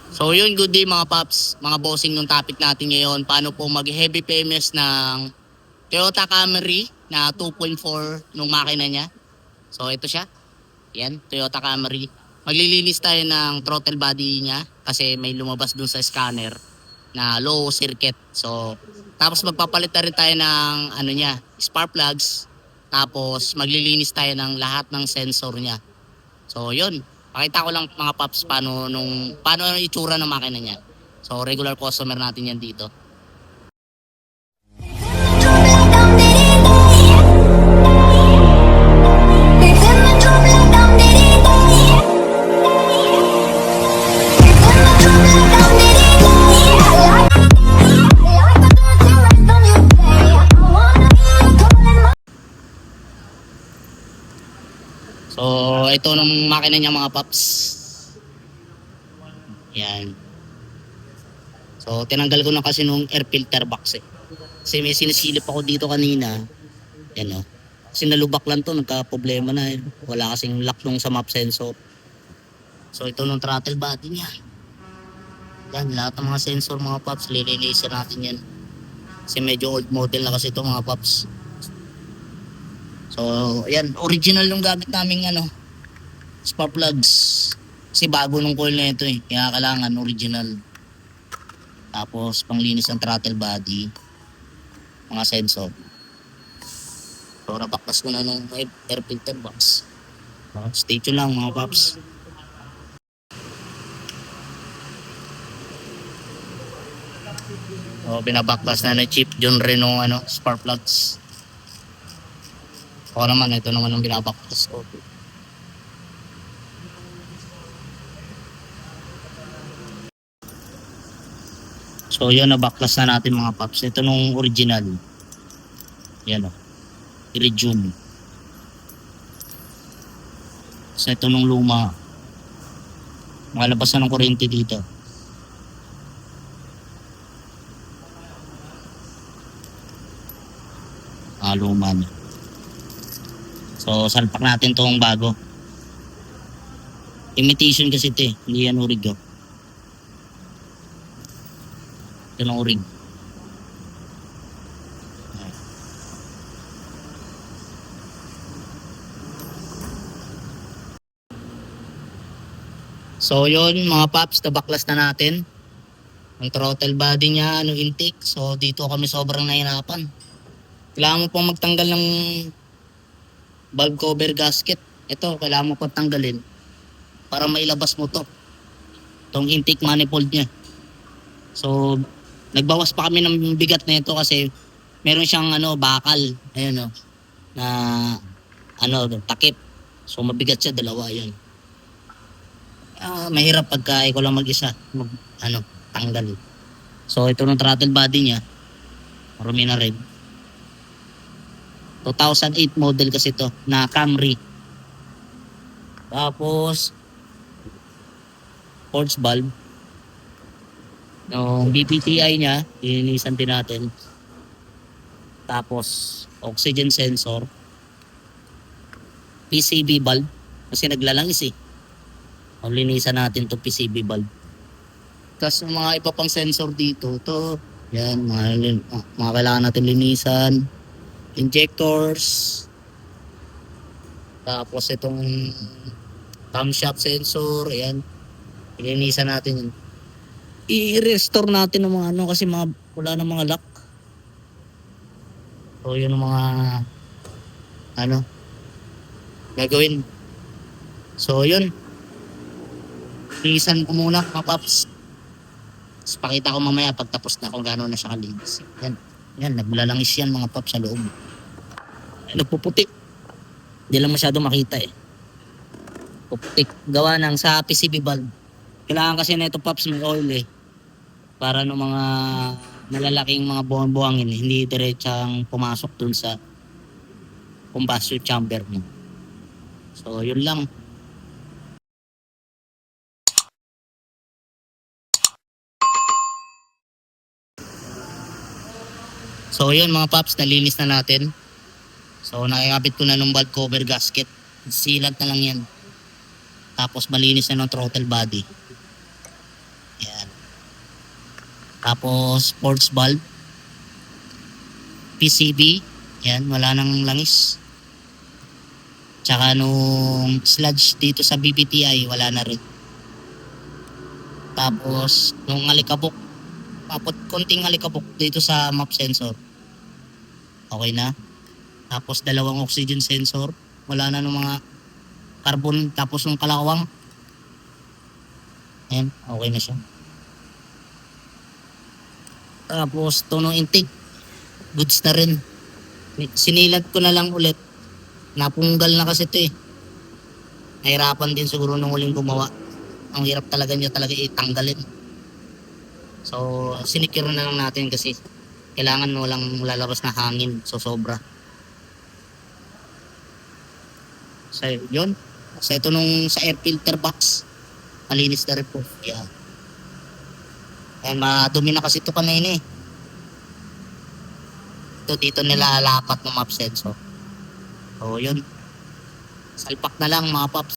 So yun, good day mga paps, mga bossing ng topic natin ngayon. Paano po mag-heavy PMS ng Toyota Camry na 2.4 nung makina niya. So ito siya, yan, Toyota Camry. Maglilinis tayo ng throttle body niya kasi may lumabas dun sa scanner na low circuit. So tapos magpapalit na rin tayo ng ano niya, spark plugs. Tapos maglilinis tayo ng lahat ng sensor niya. So yun, pakita ko lang mga paps paano ang itsura ng makina niya. So regular customer natin yan dito. So ito ng makina niya mga paps. Yan. So tinanggal ko na kasi nung air filter box eh. Kasi may sinisilip ako dito kanina. Yan o. Kasi nalubak lang to, nagka-problema na eh. Wala kasing lock nung sa map sensor. So ito nung throttle body niya. Yan, lahat ng mga sensor mga paps, lilinisan natin yan. Kasi medyo old model na kasi ito mga paps. So yan, original yung gamit naming spark plugs. Kasi bago nung coil na ito eh. Kaya kailangan original. Tapos panglinis ng throttle body, mga sensor. So nabaklas ko na nung air filter box. Stay tuned lang mga paps. So binabaklas na na chip John Reno spark plugs. Ako naman, ito naman ang binabaklas ko. So yun, nabaklas na natin mga paps. Ito nung original. Yan o. Iridium. So ito nung luma. Makalabas na ng kuryente dito. Luma na. So salpak natin tong bago. Imitation kasi ito eh. Hindi yan orig. Ito ng orig. So yun mga paps, nabaklas na natin. Ang throttle body niya, intake. So dito kami sobrang nahirapan. Kailangan mo pong magtanggal ng valve cover gasket. Ito, kailangan mo pong tanggalin para mailabas mo to. Itong intake manifold niya. So nagbawas pa kami ng bigat na ito kasi meron siyang bakal. Ayun na takip. So mabigat siya, dalawa yun. Mahirap pagka ikaw lang mag-isa tanggal. So ito ng throttle body niya, marumi na rin. 2008 model kasi ito na Camry. Tapos force valve, yung BPTI niya, ilinisan din natin. Tapos oxygen sensor, PCB valve kasi naglalangis eh. Linisan natin to PCB valve. Tapos yung mga iba pang sensor dito, to yan, mga kailangan natin linisan. Injectors. Tapos itong camshaft sensor, ayan. Linisan natin yun. I-restore natin ng mga kasi wala na mga lock. So yun ang mga gagawin. So yun. Linisan ko muna mga paps. Tapos pakita ko mamaya pag tapos na kung gano'n na siya kalinis. Yan, naglalangis yan mga paps sa loob. Nagpuputik. Hindi lang masyado makita eh. Puputik. Gawa ng sa PCB valve. Kailangan kasi na ito paps may oil eh. Para ng mga malalaking mga buhang-buhangin eh. Hindi diretsang pumasok dun sa combustion chamber mo. So yun lang. So yun mga paps, nalinis na natin. So nakikabit ko na ng valve cover gasket. Silat na lang yan. Tapos malinis na ng throttle body. Tapos sports valve, PCB, yan, wala nang langis. Tsaka nung sludge dito sa BBTI, wala na rin. Tapos nung alikabok, konting alikabok dito sa map sensor, okay na. Tapos dalawang oxygen sensor, wala na nung mga carbon. Tapos nung kalawang, ayan, okay na siya. Tapos tono intake, goods na rin. Sinilad ko na lang ulit. Napunggal na kasi ito eh. Nahirapan din siguro nung huling gumawa. Ang hirap talaga niya talaga itanggalin. So, sinikir na lang natin kasi kailangan walang lalabas na hangin. So, sobra. So, yun. So, ito nung sa air filter box, malinis na rin po. Yeah. And madumi na kasi ito kanina eh. Ito dito nilalapat ng map sensor. So, yun. Salpak na lang mga paps.